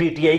PTI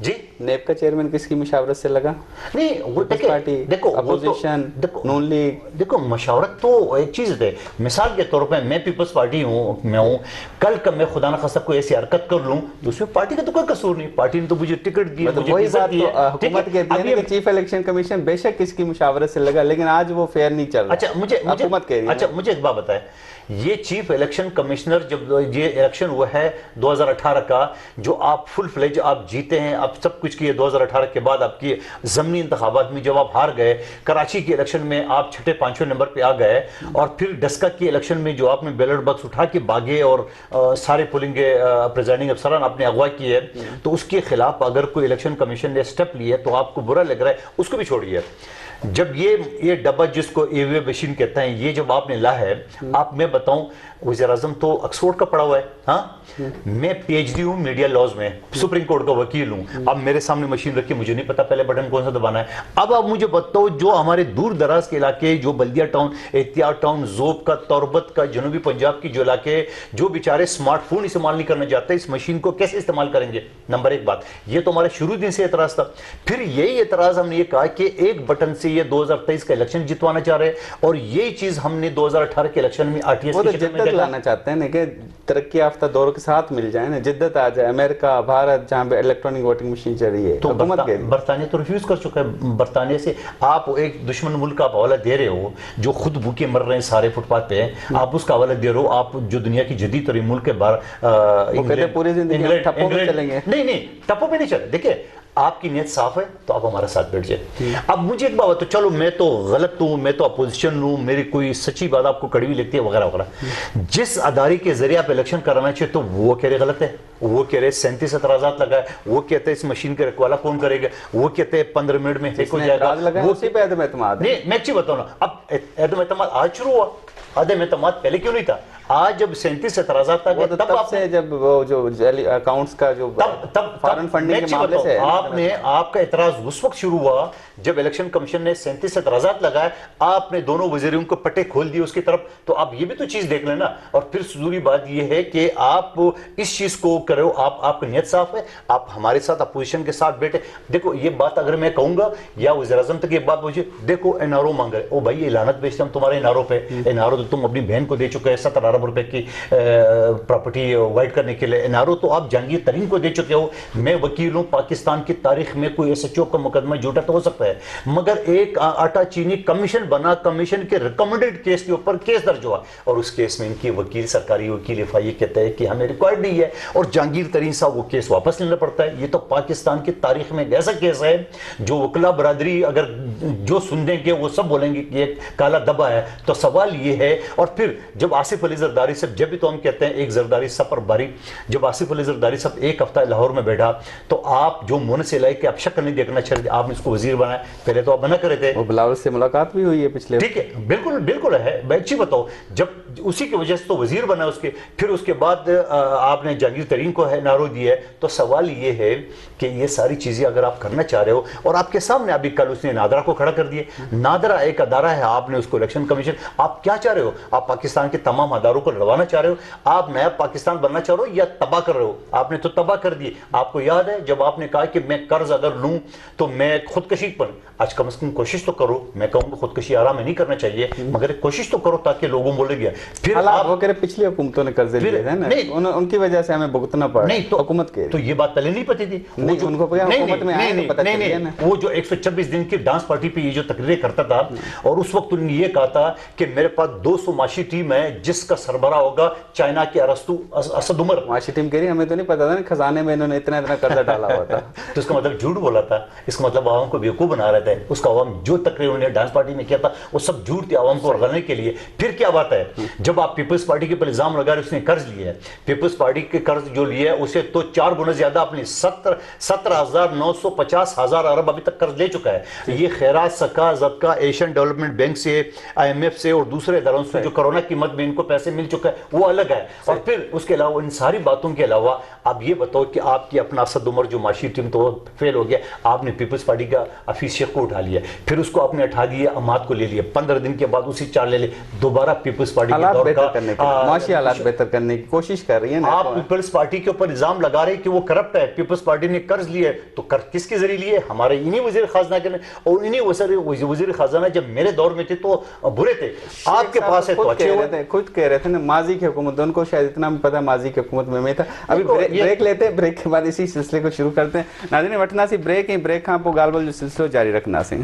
G NAB کا chairman کس کی مشاورت سے لگا؟ نہیں وہ پارٹی، دیکھو اپوزیشن، نون لیگ. دیکھو مشاورت تو ایک چیز ہے. مثال کے طور پہ میں پیپلز پارٹی ہوں کل کا میں خدا نخواستہ کوئی ایسی حرکت کر لوں تو اس میں پارٹی کا تو کوئی قصور نہیں. پارٹی نے تو مجھے ٹکٹ دی, مجھے وہی عزت بات دی تو ہے. حکومت کہتی ہے کہ چیف الیکشن کمیشن بے شک کس کی مشاورت سے لگا لیکن آج وہ فیئر نہیں چل رہا. اچھا حکومت کہہ رہی ہے. اچھا مجھے ایک بات بتائے, یہ چیف الیکشن کمشنر جب یہ الیکشن ہوا ہے 2018 کا, جو آپ فل فلیج آپ جیتے ہیں, آپ سب کچھ کیے 2018 کے بعد آپ کی ضمنی انتخابات میں جب آپ ہار گئے, کراچی کے الیکشن میں آپ چھٹے پانچویں نمبر پہ آ گئے, اور پھر ڈسکا کی الیکشن میں جو آپ نے بیلٹ باکس اٹھا کے بھاگے اور سارے پولنگ پریزائڈنگ افسران آپ نے اغوا کیے, تو اس کے خلاف اگر کوئی الیکشن کمیشن نے اسٹیپ لیے تو آپ کو برا لگ رہا ہے, اس کو بھی چھوڑیے. جب یہ ڈبہ جس کو ای وی مشین کہتے ہیں یہ جب آپ نے لا ہے, آپ میں بتاؤں وزیر اعظم تو آکسفورڈ کا پڑھا ہوا ہے, ہاں میں پی ایچ ڈی ہوں میڈیا لاز میں, سپریم کورٹ کا وکیل ہوں. اب میرے سامنے مشین رکھی, مجھے نہیں پتا پہلے بٹن کون سا دبانا ہے. اب آپ مجھے بتاؤ جو ہمارے دور دراز کے علاقے, جو بلدیہ ٹاؤن, احتیاط ٹاؤن, زوب کا, توربت کا, جنوبی پنجاب کی جو علاقے, جو بیچارے سمارٹ فون استعمال نہیں کرنا چاہتے, اس مشین کو کیسے استعمال کریں گے؟ نمبر ایک بات یہ تو ہمارے شروع دن سے اعتراض تھا. پھر یہی اعتراض ہم نے یہ کہا کہ ایک بٹن سے یہ 2023 کا الیکشن جتوانا چاہ رہے, اور یہی چیز ہم نے 2018 کے الیکشن میں آر ٹی ایس کی شکل میں دیکھا. لانا چاہتے ہیں کہ ترقی یافتہ دوروں کے ساتھ مل جائیں نا, جدت آ جائے. امریکہ, بھارت جہاں پہ الیکٹرانک ووٹنگ مشین چل رہی ہے, تو حکومت کے برطانیہ تو ریفیوز کر چکا ہے. برطانیہ سے آپ ایک دشمن ملک کا حوالہ دے رہے ہو جو خود بھوکے مر رہے ہیں سارے فٹ پاتھ پہ, آپ اس کا حوالہ دے رہے ہو. آپ جو دنیا کی جدید ترین ملک کے باہر پوری زندگی ٹپوں میں چلیں گے. نہیں ٹپوں پہ نہیں چلے. دیکھیں آپ کی نیت صاف ہے تو آپ ہمارا ساتھ بیٹھ جائے. اب مجھے ایک بات, تو چلو میں تو غلط ہوں, میں تو اپوزیشن ہوں, میری کوئی سچی بات آپ کو کڑوی لگتی ہے وغیرہ وغیرہ. جس ادارے کے ذریعے آپ الیکشن کرانا چاہیے تو وہ کہہ رہے غلط ہے, وہ کہہ رہے 37 اعتراضات لگائے, وہ کہتے ہیں اس مشین کے رکھوالا کون کرے گا, وہ کہتے ہیں 15 منٹ میں ہیک ہو جائے گا. وہ اسی پہ عدم اعتماد ہے. نہیں میں ایک چیز بتاؤں نا, اب عدم اعتماد آج شروع ہوا, عدم اعتماد پہلے کیوں نہیں تھا؟ آج جب 37 اعتراضات آ گئے تب آپ سے, جب وہ جو اکاؤنٹس کا جو فارن فنڈنگ کے معاملے سے آپ کا اعتراض اس وقت شروع ہوا جب الیکشن کمیشن نے 37 اعتراضات لگائے, آپ نے دونوں وزیروں کو پٹے کھول دیے اس کی طرف. تو آپ یہ بھی تو چیز دیکھ لینا. اور پھر ضروری بات یہ ہے کہ آپ اس چیز کو کرو, آپ کی نیت صاف ہے, آپ ہمارے ساتھ اپوزیشن کے ساتھ بیٹھے. دیکھو یہ بات اگر میں کہوں گا یا وزیر اعظم تک یہ بات پہنچے, دیکھو این آر او مانگ رہے, او بھائی یہ لعنت بیچتے ہم تمہارے این آر او پہ. این آر او تو تم اپنی بہن کو دے چکے ہیں 70 ارب روپے کی پراپرٹی وائٹ کرنے کے لیے. این آر او تو آپ جہانگیر ترین کو دے چکے ہو. میں وکیل ہوں, پاکستان کی تاریخ میں کوئی ایس ایچ او کا مقدمہ جھوٹا تو ہو سکتا ہے, مگر ایک آٹا چینی کمیشن بنا, کمیشن کے ریکمنڈڈ کیس کے اوپر کیس درج ہوا, اور اس کیس میں ان کی وکیل, سرکاری وکیل ایف آئی اے کہتا ہے کہ ہمیں ریکوائرڈ نہیں ہے, اور جہانگیر ترین صاحب وہ کیس واپس لینا پڑتا ہے. یہ تو پاکستان کی تاریخ میں ایسا کیس ہے جو وکلا برادری اگر جو سن دیں گے وہ سب بولیں گے کہ ایک کالا دبا ہے. تو سوال یہ ہے, اور پھر جب آصف علی زرداری صاحب, جب بھی تو ہم کہتے ہیں ایک زرداری سفر باری, جب آصف علی زرداری صاحب ایک ہفتہ لاہور میں بیٹھا تو آپ جو منہ سے لائے کہ آپ شکل نہیں دیکھنا چاہتے, آپ نے اس کو وزیر بنایا. پہلے تو آپ بنا کرے تھے, وہ بلاول سے ملاقات بھی ہوئی ہے پچھلے, ٹھیک ہے بالکل بالکل ہے. میں اچھی بتاؤ, جب اسی کی وجہ سے تو وزیر بنا اس کے, پھر اس کے بعد آپ نے جہانگیر ترین کو ہے نارو دیا ہے. تو سوال یہ ہے کہ یہ ساری چیزیں اگر آپ کرنا چاہ رہے ہو, اور آپ کے سامنے ابھی کل اس نے نادرا کو کھڑا کر دیے. نادرا ایک ادارہ ہے, آپ نے اس کو الیکشن کمیشن, آپ کیا چاہ رہے ہو؟ آپ پاکستان کے تمام اداروں کو لڑوانا چاہ رہے ہو؟ آپ نیا پاکستان بننا چاہ رہے ہو یا تباہ کر رہے ہو؟ آپ نے تو تباہ کر دی. آپ کو یاد ہے جب آپ نے کہا کہ میں قرض اگر لوں تو میں خودکشی پر, آج کم از کم کوشش تو کرو. میں کہوں گا خودکشی آرام میں نہیں کرنا چاہیے, مگر کوشش تو کرو تاکہ لوگوں بولے گیا. پھر آپ وہ کہہ رہے پچھلی حکومتوں نے قرضے لیے تھے نا, ان کی وجہ سے ہمیں بھگتنا پڑا. نہیں تو حکومت کے تو یہ بات پہلے نہیں پتی تھی. ان کو حکومت میں آئے تو پتہ چل گیا نا. وہ جو 126 دن کی ڈانس پارٹی پہ یہ جو تقریریں کرتا تھا, اور اس وقت انہوں نے یہ کہا تھا کہ میرے پاس 200 معاشی ٹیم ہے جس کا سربراہ ہوگا چائنا کے ارسطو اسد عمر. معاشی ٹیم کہہ رہی ہمیں تو نہیں پتا تھا نا خزانے میں انہوں نے اتنا قرضہ ڈالا ہوا تھا. تو اس کا مطلب جھوٹ بولا تھا, اس کا مطلب عوام کو بیوقوف بنا رہے تھے. اس کا عوام جو تقریر انہوں نے ڈانس پارٹی میں کیا تھا وہ سب جھوٹ تھی عوام کو رگڑنے کے لیے. پھر کیا بات ہے, جب آپ پیپلز پارٹی کے پر الزام لگا رہے اس نے قرض لیا ہے, پیپلز پارٹی کے قرض جو لیا ہے اسے تو 4 گنا زیادہ اپنی 17,950,000 ارب ابھی تک قرض لے چکا ہے. یہ خیرات, سکا, زدکا, ایشین ڈیولپمنٹ بینک سے, آئی ایم ایف سے اور دوسرے اداروں سے جو کرونا کی مد میں ان کو پیسے مل چکا ہے وہ الگ ہے. اور پھر اس کے علاوہ ان ساری باتوں کے علاوہ آپ یہ بتاؤ کہ آپ کی اپنا اسد عمر جو معاشی ٹیم تو فیل ہو گیا, آپ نے پیپلز پارٹی کا حفیظ شیخ کو اٹھا لیا, پھر اس کو آپ نے اٹھا دیا اماد کو لے لیا, 15 دن کے بعد اسی چار لے لے, دوبارہ پیپلز پارٹی کے حالات دور بہتر کرنے کے کا معاشی حالات بہتر کرنے کی کوشش کر رہی ہے نا. آپ پیپلز پارٹی کے اوپر الزام لگا رہے کہ وہ کرپٹ ہے, پیپلز پارٹی نے قرض لیے, تو قرض کس کے ذریعے لیے؟ ہمارے انہی وزیر خزانہ کے, اور انہی وزیر خزانہ جب میرے دور میں تھے تو برے تھے, آپ کے پاس ہے تو اچھے ہوئے. خود کہہ رہے تھے نا ماضی کی حکومت, ان کو شاید اتنا پتہ ماضی کی حکومت میں تھا. ابھی بریک لیتے ہیں, بریک کے بعد اسی سلسلے کو شروع کرتے ہیں. ناظرین وٹنا سی بریک ہی بریک ہاں پو گال بول جو سلسلہ جاری رکھنا سی.